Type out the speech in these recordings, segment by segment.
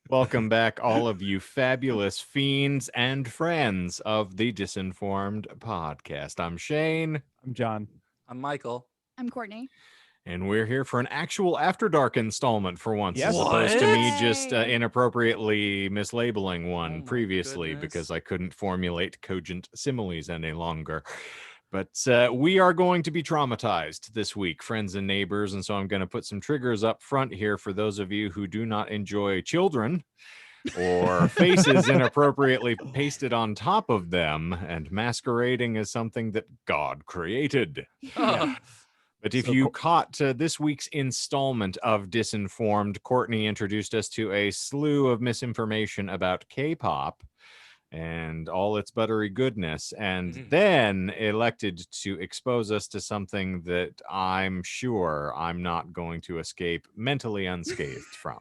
Welcome back, all of you fabulous fiends and friends of the Disinformed podcast. I'm Shane. I'm John. I'm Michael. I'm Courtney. And we're here for an actual After Dark installment for once, Yes. as opposed to me What? just inappropriately mislabeling one Oh my previously goodness. because I couldn't formulate cogent similes any longer. But we are going to be traumatized this week, friends and neighbors, and so I'm going to put some triggers up front here for those of you who do not enjoy children or faces inappropriately pasted on top of them and masquerading as something that God created. Oh, But if So you caught this week's installment of Disinformed, Courtney introduced us to a slew of misinformation about K-pop and all its buttery goodness, and then elected to expose us to something that I'm sure I'm not going to escape mentally unscathed from.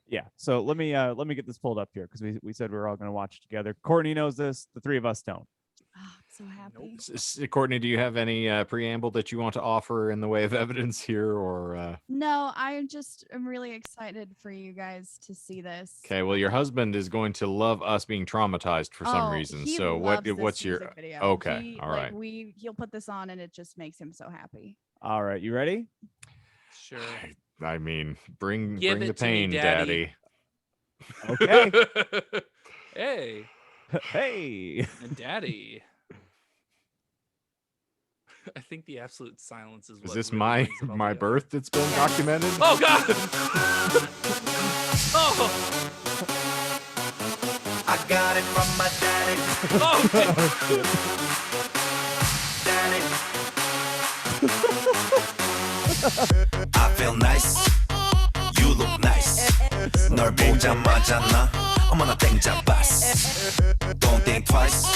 Yeah. So let me get this pulled up here because we said we were all going to watch together. Courtney knows this. The three of us don't. Oh, I'm so happy. Courtney, do you have any preamble that you want to offer in the way of evidence here, or? No, I'm really excited for you guys to see this. Okay, well, your husband is going to love us being traumatized for some reason. He So loves this what's your music video. okay? All right. He'll put this on and it just makes him so happy. All right. You ready? sure. I mean, bring Give the it to me, pain, Daddy. Okay. Hey, Hey. Daddy. I think the absolute silence is what. Is this really my brings it all my together. birth that's been documented? Oh God! Oh, I got it from my daddy. oh, Daddy. I feel nice. You look nice. 널 보자마자 나 어머나 땡 잡았어. Don't think twice.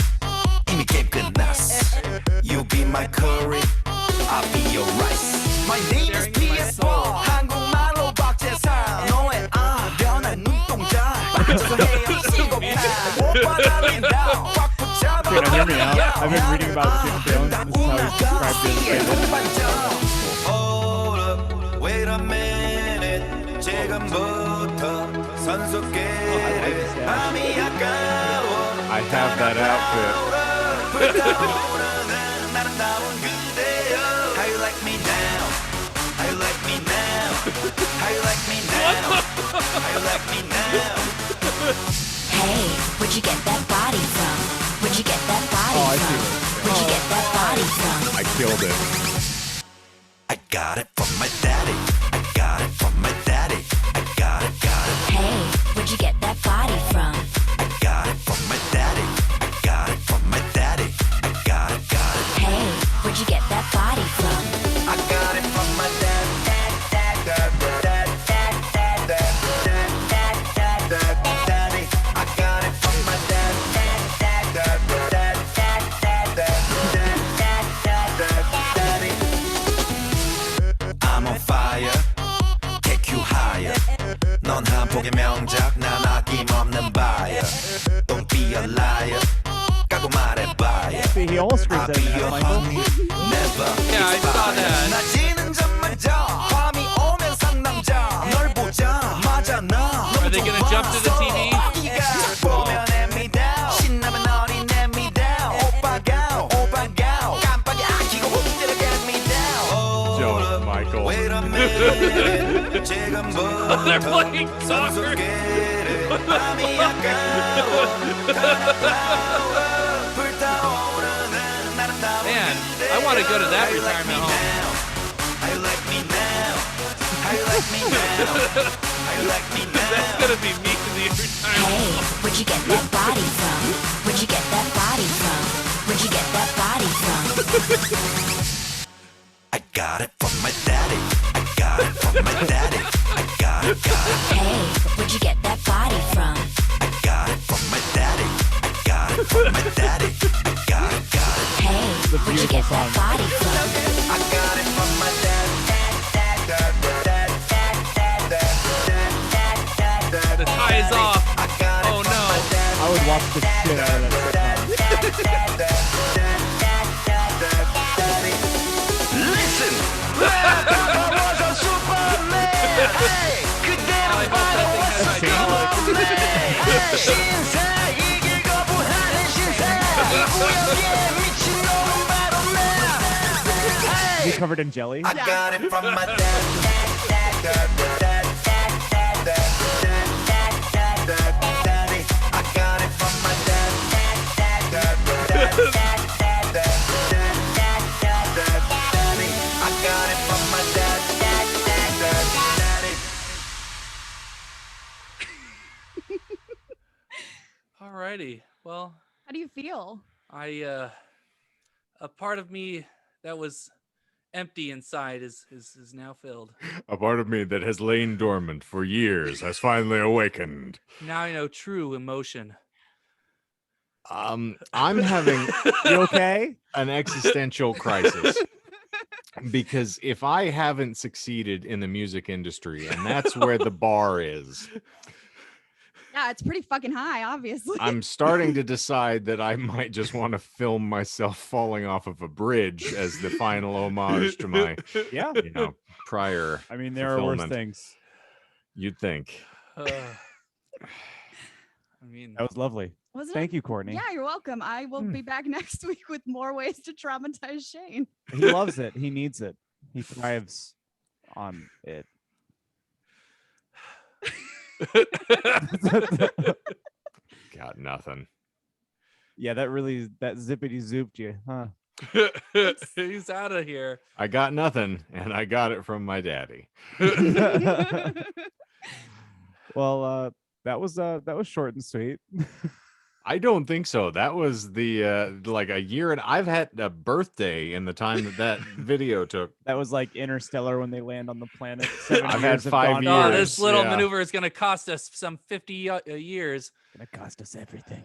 이미 게임 끝났어. You be my curry. I'll be your rice. My name is PS4. 한국말로 박재상. 너의 변한 눈동자. 박수 헤엄치고 가. 오빠 달린다. 꽉 붙잡아. Can you hear me now? I've been reading about Jim Jones. This is how he described it. Hold up, wait a minute. 지금부터 선수끼리 밤이 아까워. I have that outfit. 불타오르는 아름다운 그대여. How you like me now? How you like me now? How you like me now? How you like me now? Hey, where'd you get that body from? Where'd you get that body Oh, I see from? it. Where'd you get that body from? I killed it. I got it from my daddy. I got it from my daddy. I got it, got it. Hey, where'd you get that body from? I got it from my daddy. I got it from my daddy. I got it, got it. Hey, where'd you get that body from? I got it from my dad. Daddy. I got it from my dad. Daddy. I'm on fire. Take you higher. 넌 한 폭의 명작. 난 아낌없는 buyer. Don't be a liar. 까고 말해봐요. See, he almost screams I'll that be in your that, Michael. honey. Never Yeah, I saw that. 낮이는 잠만자. 밤이 오면 상남자. 널 보자마자 나. Are they gonna jump to the TV? 딱 보면 애미다. 신나면 너리 내미다. 오빠가 깜빡이 안 켜고 훅 때려 get me down. Joke, Michael. Wait a minute. 지금부터 they're playing soccer. 선수끼리 밤이 아까워. 불타오르는 아름다운 Man, I want to go to that retirement home. How you like me now? How you like me now? How you like me That's now? gonna be me in the retirement. Hey, where'd you get that body from? Where'd you get that body from? Where'd you get that body from? I got it from my daddy. I got it from my daddy. I got it, got it. Hey, where'd you get that body from? I got it from my daddy. I got it from my daddy. I got it, got it. Hey, where'd you get that body from? I got it from my dad. The tie is off. I got it Oh from no. my dad. I would watch the shit out of that sitcom. Listen, I was a Superman. Hey, 그대로 I hope that thing has 바로 covered in jelly. I got it from my dad. Daddy. I got it from my dad. Daddy. I got it from my dad. Daddy. Alrighty. Well, How do you feel? a part of me that was empty inside is now filled. A part of me that has lain dormant for years has finally awakened. Now I know true emotion. I'm having You okay? an existential crisis because if I haven't succeeded in the music industry, and that's where the bar is, Yeah, it's pretty fucking high, obviously. I'm starting to decide that I might just want to film myself falling off of a bridge as the final homage to my, Yeah. prior. I mean, there are worse fulfillment. things. You'd think. I mean, That was lovely. Wasn't Thank you, Courtney. Yeah, you're welcome. I will be back next week with more ways to traumatize Shane. He loves it. He needs it. He thrives on it. Got nothing. Yeah, that zippity zooped you, huh? he's out of here. I got nothing, and I got it from my daddy. Well, that was short and sweet. I don't think so. That was the like a year, and I've had a birthday in the time that video took. That was like Interstellar when they land on the planet. 7 I've years had have 5 gone years. Oh, by. this little yeah. maneuver is going to cost us some 50 years. Gonna cost us everything.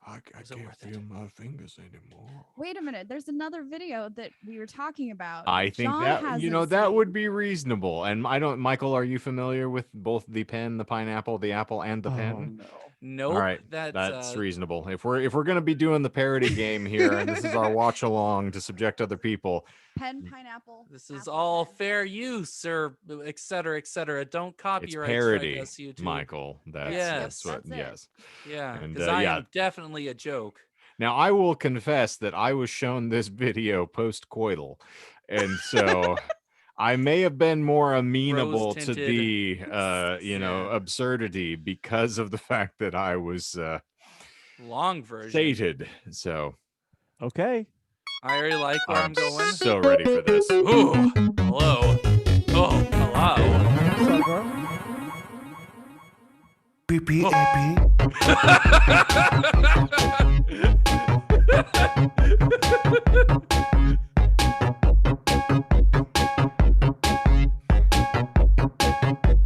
I Is it can't worth it? feel my fingers anymore. Wait a minute. There's another video that we were talking about. I think John that hasn't that seen. would be reasonable. And I don't, Michael, are you familiar with both the pen, the pineapple, the apple, and the pen? no. Nope. All right, that's reasonable. If we're gonna be doing the parody game here, and this is our watch along to subject other people, Pen, pineapple. This is apple, all pen. fair use, or et cetera, et cetera. Don't it's copyright parody, strike us, YouTube. Michael. That's, Yes. that's what. That's it. Yes. Yeah, And, because I yeah. am definitely a joke. Now I will confess that I was shown this video post-coital, and so I may have been more amenable to Rose-tinted. the Yeah. absurdity because of the fact that I was Long version. sated. So Okay. I already like where I'm going. so ready for this. Ooh, hello. Oh, hello. What's up, bro? PPAP.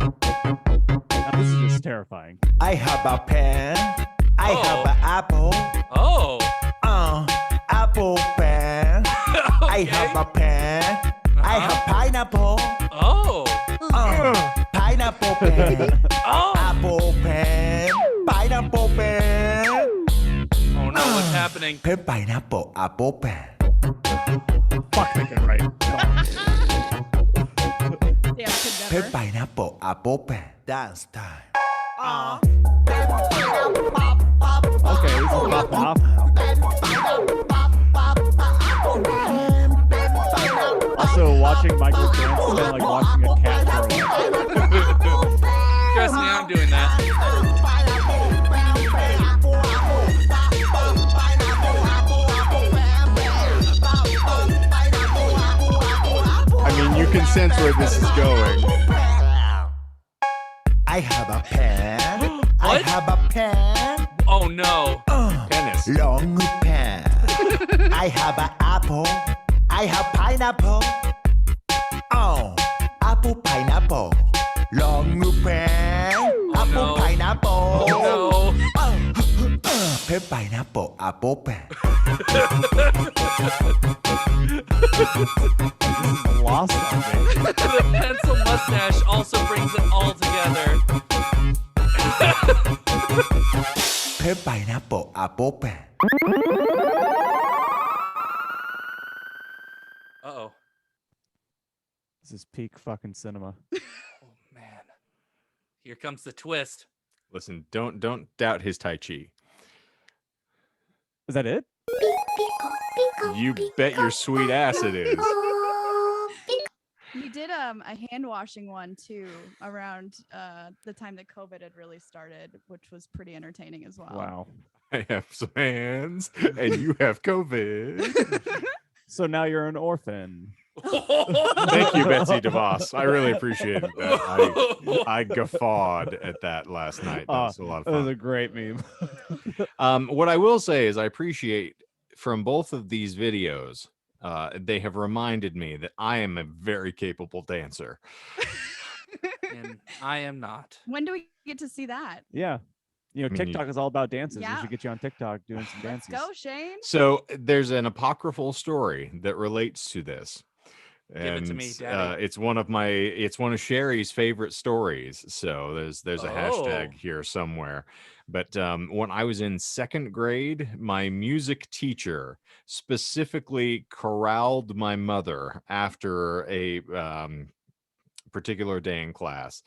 Now, this is just terrifying. I have a pen. I have an apple. Oh. Apple pen. I have a pen. I have pineapple. Oh. Pineapple pen. Oh. Apple pen. Pineapple pen. Oh no, what's happening? Pen pineapple apple pen. Fuck, they can write. Yeah, I could Pen never. pineapple apple pen. Dance time. Okay, this is popping off. Also, watching Michael dance is kind of like watching a cat throw up. Trust me, I'm doing that. I mean, you can sense where this is going. I have a pen. I What? have a pen. Oh no. Tennis. Long pen. I have an apple. I have pineapple. Apple pineapple. Long pen. Apple no. pineapple. Oh Pen pineapple apple pen. Lost on me. no. The pencil mustache also brings it all together. Pen pineapple apple pen. Uh-oh. This is peak fucking cinema. Oh man. Here comes the twist. Listen, don't doubt his tai chi. Is that it? You bet your sweet ass it is. We did a hand washing one too around the time that COVID had really started, which was pretty entertaining as well. Wow. I have some hands, and you have COVID. So now you're an orphan. Thank you, Betsy DeVos. I really appreciated that. I guffawed at that last night. That was a lot of That was fun. a great meme. What I will say is I appreciate from both of these videos, they have reminded me that I am a very capable dancer. And I am not. When do we get to see that? Yeah. You know, I mean, TikTok is all about dances. We Yeah. should get you on TikTok doing some Let's dances. go, Shane. So there's an apocryphal story that relates to this. Give it to me, Daddy. It's one of Sherry's favorite stories. So there's a hashtag Oh. here somewhere. But when I was in second grade, my music teacher specifically corralled my mother after a particular day in class.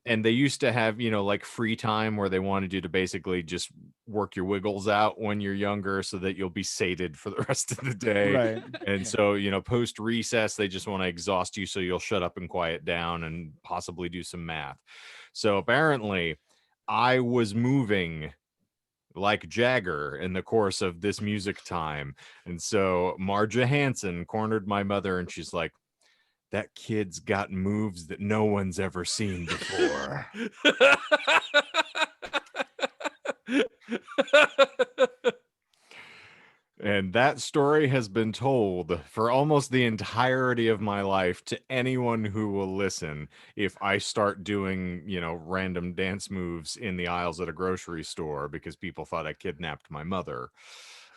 And they used to have, like free time where they wanted you to basically just work your wiggles out when you're younger so that you'll be sated for the rest of the day. Right. And so, post recess, they just want to exhaust you so you'll shut up and quiet down and possibly do some math. So apparently, I was moving like Jagger in the course of this music time. And so Marja Hansen cornered my mother and she's like, that kid's got moves that no one's ever seen before. And that story has been told for almost the entirety of my life to anyone who will listen if I start doing, random dance moves in the aisles at a grocery store because people thought I kidnapped my mother.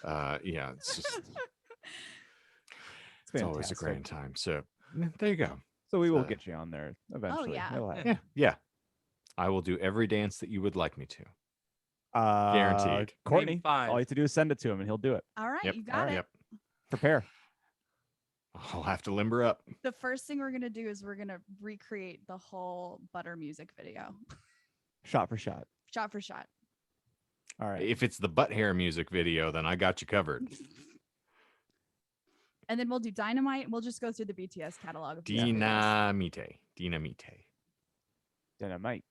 Yeah, it's just it's always a fantastic. grand time. So there you go. So we will So- get you on there eventually. yeah. It'll happen. Yeah. I will do every dance that you would like me to. Uh, Guaranteed. Courtney, five. all you have to do is send it to him and he'll do it. All right, Yep. you got it. Yep. Prepare. I'll have to limber up. The first thing we're gonna do is we're gonna recreate the whole Butter music video, Shot for shot. shot for shot. All right. If it's the butt hair music video, then I got you covered. And then we'll do Dynamite. We'll just go through the BTS catalog of music videos. Dinamite. Dynamite.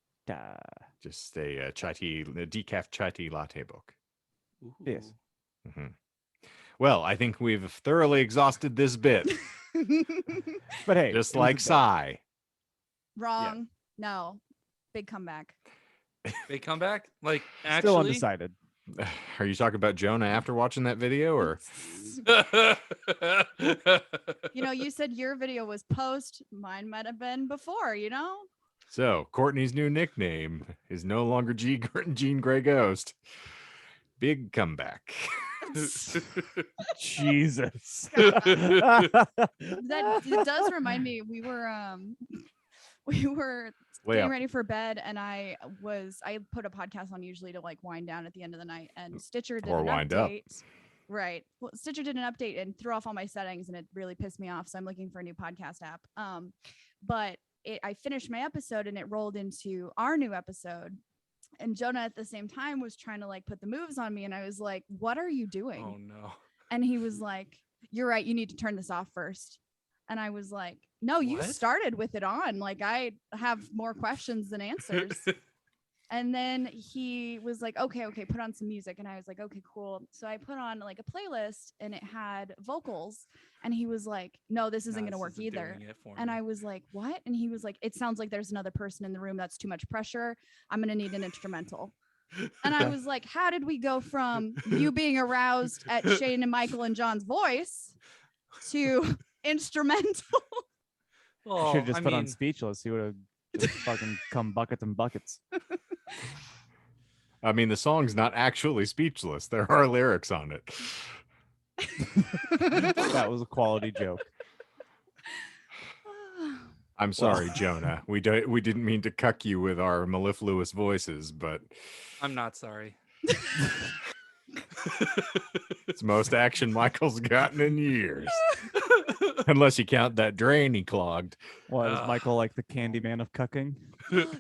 Just a decaf chai tea latte book. Yes. hmm Well, I think we've thoroughly exhausted this bit, But hey, just it was like a bit. Psy. Wrong. No. Big comeback. They come back? Like, Still actually? undecided. Are you talking about Jonah after watching that video, or You said your video was post. Mine might have been before, so? Courtney's new nickname is no longer Jean Grey Ghost. Big comeback. Jesus. That it does remind me, we were Way getting up. ready for bed, and I put a podcast on usually to like wind down at the end of the night, and Stitcher did Or an wind up. update. Right. Well, Stitcher did an update and threw off all my settings, and it really pissed me off. So I'm looking for a new podcast app. But I finished my episode, and it rolled into our new episode. And Jonah at the same time was trying to like put the moves on me, and I was like, "What are you doing?" Oh, no. And he was like, "You're right. You need to turn this off first." And I was like, "No, you What? started with it on. Like, I have more questions than answers." And then he was like, okay, put on some music. And I was like, okay, cool. So I put on like a playlist, and it had vocals. And he was like, no, this isn't Nah, going to this work isn't either. doing it for And me. I was like, what? And he was like, it sounds like there's another person in the room. That's too much pressure. I'm going to need an instrumental. And I was like, how did we go from you being aroused at Shane and Michael and John's voice to instrumental? Well, Should have just I put on mean, speechless. He would have just fucking come buckets and buckets. I mean, the song's not actually speechless. There are lyrics on it. That was a quality joke. I'm sorry, Jonah. We didn't mean to cuck you with our mellifluous voices, but I'm not sorry. it's the most action Michael's gotten in years. Unless you count that drain he clogged. Was Ugh. Michael like the Candyman of cucking?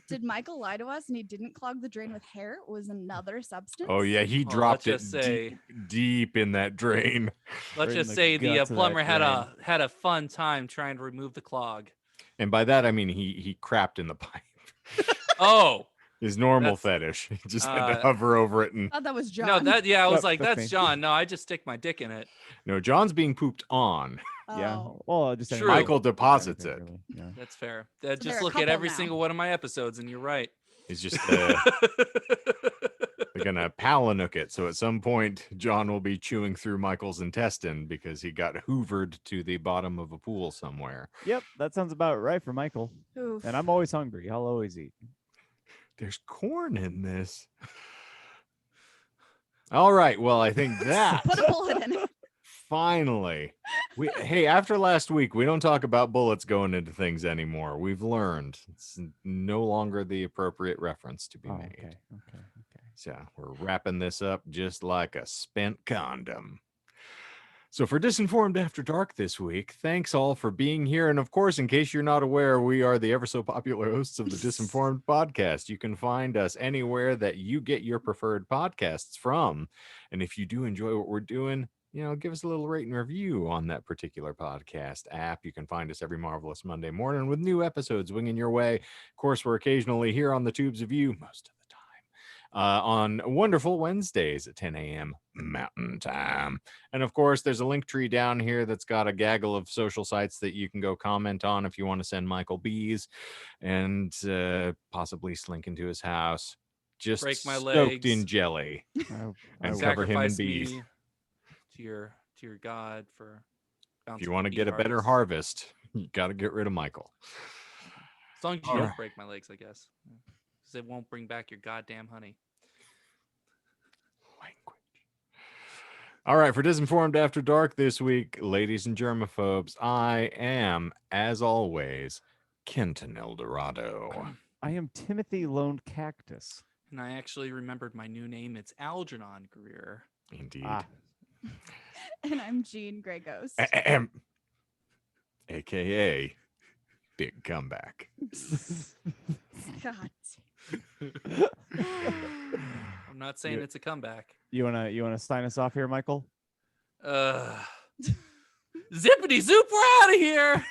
Did Michael lie to us and he didn't clog the drain with hair? It was another substance. Oh yeah, he Well, dropped it let's just say- deep in that drain. Let's Right in just the say the guts of that plumber had a fun time trying to remove the clog. And by that I mean he crapped in the pipe. Oh His normal That's- fetish. He just had to uh, hover over it. And I thought that was John. no, that I was Nope, like, that's that's me. John. No, I just stick my dick in it. no, John's being pooped on. Yeah. Oh. Well, just True. Michael deposits it. Really. Yeah. That's fair. they're Just a look at couple every now. single one of my episodes, and you're right. He's just they're gonna palanook it. So at some point, John will be chewing through Michael's intestine because he got hoovered to the bottom of a pool somewhere. Yep, that sounds about right for Michael. Oof. And I'm always hungry. I'll always eat. There's corn in this. All right. Well, I think that Put a bullet in it. finally hey, after last week, we don't talk about bullets going into things anymore. We've learned it's no longer the appropriate reference to be Oh, made. okay. So we're wrapping this up just like a spent condom. So for Disinformed After Dark this week, thanks all for being here. And of course, in case you're not aware, we are the ever so popular hosts of the Disinformed podcast. You can find us anywhere that you get your preferred podcasts from. And if you do enjoy what we're doing, give us a little rate and review on that particular podcast app. You can find us every marvelous Monday morning with new episodes winging your way. Of course, we're occasionally here on the tubes of you most of the time. On wonderful Wednesdays at 10 a.m. Mountain Time. And of course, there's a link tree down here that's got a gaggle of social sites that you can go comment on if you want to send Michael bees and possibly slink into his house. Just Break my soaked in legs. jelly. I And will- cover him in Sacrifice bees. me to your God for. If you want to get a better harvest, you got to get rid of Michael. As long as you All don't right. break my legs, I guess, because it won't bring back your goddamn honey. Language. All right, for Disinformed After Dark this week, ladies and germaphobes, I am, as always, Kenton Eldorado. I am Timothy Lone Cactus. And I actually remembered my new name. It's Algernon Greer. Indeed. Ah. And I'm Jean Grey Ghost. Ahem. AKA Big Comeback. God. I'm not saying You- it's a comeback. You wanna sign us off here, Michael? Zippity zoop, we're out of here.